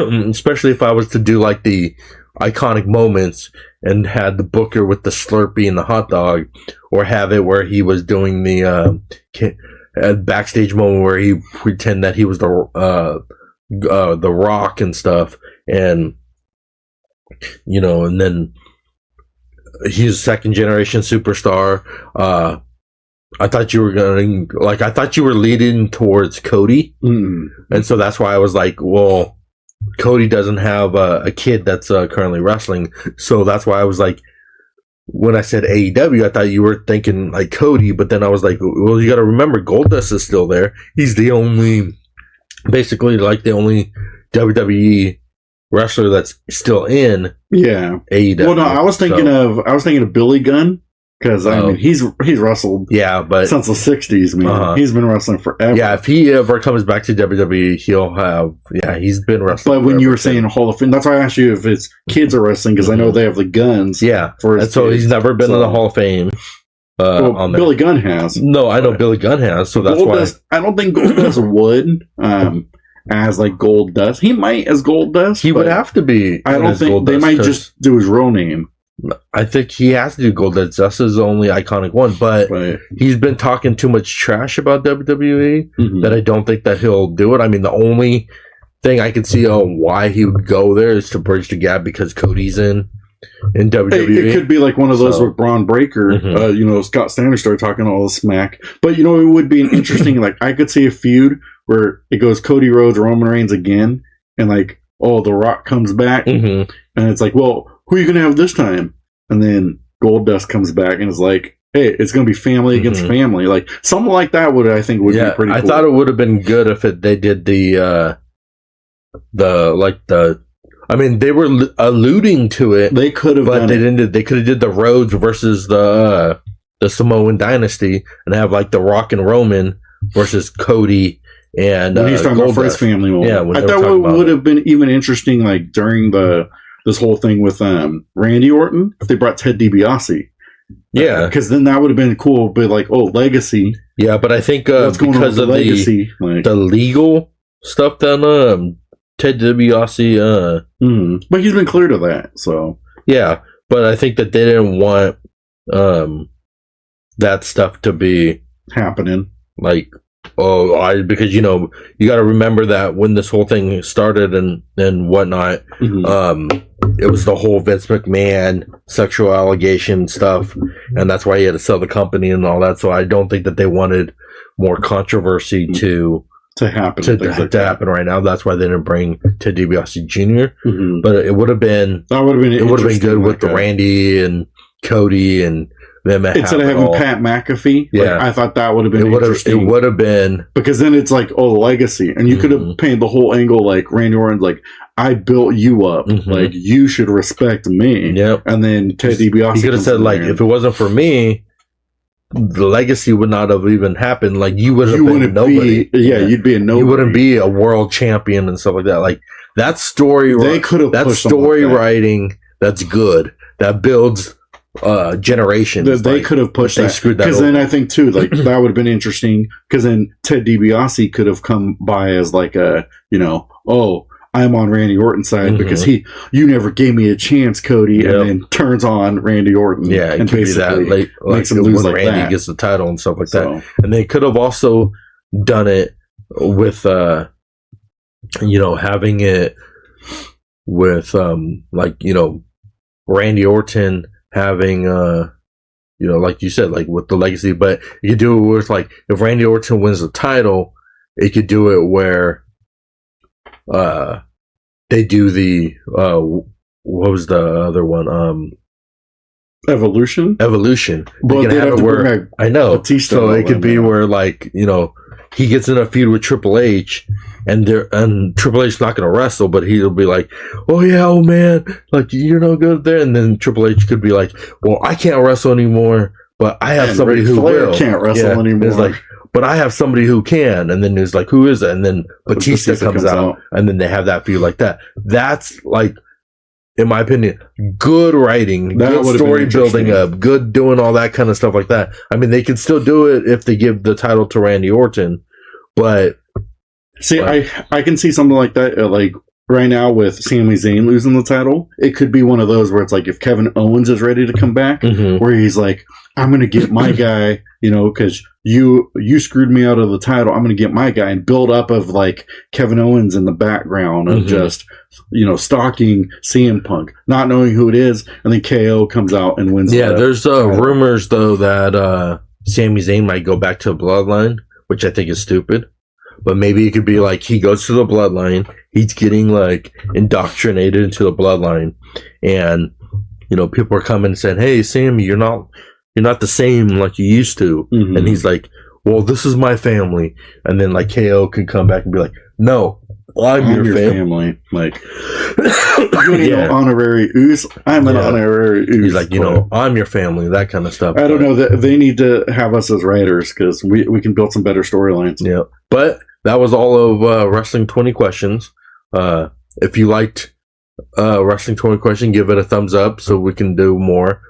if I was to do like the iconic moments and had the Booker with the Slurpee and the hot dog, or have it where he was doing the backstage moment where he pretend that he was the Rock and stuff, and and then he's a second generation superstar. I thought you were leading towards Cody, and so that's why I was like, well, Cody doesn't have a kid that's currently wrestling, so that's why I was like, when I said AEW, I thought you were thinking like Cody, but then I was like, well, you got to remember Goldust is still there. He's basically the only WWE wrestler that's still in AEW. Well, no, I was thinking of Billy Gunn, because I mean he's wrestled but since the 60s, man. He's been wrestling forever. Yeah, if he ever comes back to WWE, he'll have he's been wrestling. But when you were saying Hall of Fame, that's why I asked you if his kids are wrestling, because I know they have the guns. Yeah, for his and so kids. He's never been in the Hall of Fame. On there. Billy Gunn has. No, I know Billy Gunn has, so that's why I don't think Goldust would. As like Goldust, he might as Goldust. He would have to be. I don't think Goldust, they might just do his real name. I think he has to do Goldust. That's his only iconic one. But he's been talking too much trash about WWE that I don't think that he'll do it. I mean, the only thing I can see on why he would go there is to bridge the gap, because Cody's in WWE. It could be like one of those with Braun Breaker. Scott Steiner started talking all the smack. But it would be an interesting. Like, I could see a feud where it goes Cody Rhodes, Roman Reigns again, and like, The Rock comes back, and it's like, well, who are you going to have this time? And then Goldust comes back and is like, hey, it's going to be family against family. Like, something like that would be pretty cool. I thought it would have been good if they did they were alluding to it. They could have, but they didn't. They could have did the Rhodes versus the Samoan Dynasty, and have like the Rock and Roman versus Cody. And when he's talking about his family moment. I thought what would have been even interesting, like during this whole thing with Randy Orton, if they brought Ted DiBiase. Yeah, because then that would have been cool. But like, legacy. Yeah, but I think because of legacy, the legal stuff, then Ted DiBiase. But he's been clear to that. So yeah, But I think that they didn't want that stuff to be happening. Like, because you got to remember that when this whole thing started and whatnot, it was the whole Vince McMahon sexual allegation stuff, and that's why he had to sell the company and all that. So I don't think that they wanted more controversy to happen right now. That's why they didn't bring Ted DiBiase Jr. But it would have been good with the Randy and Cody and them instead of having Pat McAfee. Yeah, I thought that would have been interesting. It would have been, because then it's like, the legacy, and you could have painted the whole angle like Randy Orton's like, I built you up, like you should respect me. Yep. And then Ted DiBiase, he could have said like, if it wasn't for me, the legacy would not have even happened. Like you would have been nobody. You'd be a nobody. You wouldn't be a world champion and stuff like that. Like that story. They could have that story writing. That's good. That builds generations. They could have pushed that, because then I think too, like that would have been interesting, because then Ted DiBiase could have come by as like a, I'm on Randy Orton's side because you never gave me a chance, Cody, and then turns on Randy Orton. Yeah, and basically that, makes him lose when like Randy that. gets the title and stuff like that. And they could have also done it with, having it with, Randy Orton having, like you said, like with the legacy. But you could do it with, like, if Randy Orton wins the title, it could do it where they do the what was the other one? Evolution. But they can have it where I know. Batista, so it could be where, like, he gets in a feud with Triple H, and Triple H's not going to wrestle, but he'll be like, "Oh yeah, oh man, like you're no good there." And then Triple H could be like, "Well, I can't wrestle anymore, but I have somebody who will." Can't wrestle anymore. It's like, but I have somebody who can. And then there's like, who is it? And then Batista comes out, and then they have that feud like that. That's like, in my opinion, good writing, good story building up, good doing all that kind of stuff like that. I mean, they can still do it if they give the title to Randy Orton, but see, I can see something like that, like right now with Sami Zayn losing the title. It could be one of those where it's like, if Kevin Owens is ready to come back, where he's like, I'm going to get my guy, because you screwed me out of the title. I'm going to get my guy, and build up of like Kevin Owens in the background of just, stalking CM Punk, not knowing who it is. And then KO comes out and wins. Yeah, there's rumors though that Sami Zayn might go back to the Bloodline, which I think is stupid. But maybe it could be like, he goes to the Bloodline, he's getting like indoctrinated into the Bloodline, and people are coming and saying, "Hey, Sammy, you're not the same like you used to." And he's like, "Well, this is my family." And then like KO can come back and be like, "No, I'm your family." Like, honorary Uce. I'm an honorary Uce. He's like, I'm your family, that kind of stuff. I don't know, that they need to have us as writers, because we can build some better storylines. Yeah. But that was all of Wrestling 20 Questions. If you liked Wrestling 20 Question, give it a thumbs up so we can do more.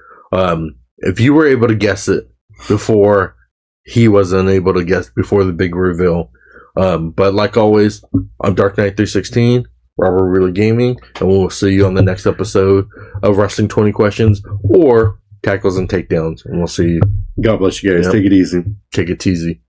If you were able to guess it before he wasn't able to guess before the big reveal. But like always, I'm Dark Knight 316, Robert Really Gaming, and we'll see you on the next episode of Wrestling 20 Questions or Tackles and Takedowns. And we'll see you. God bless you guys. Take it easy. Take it easy.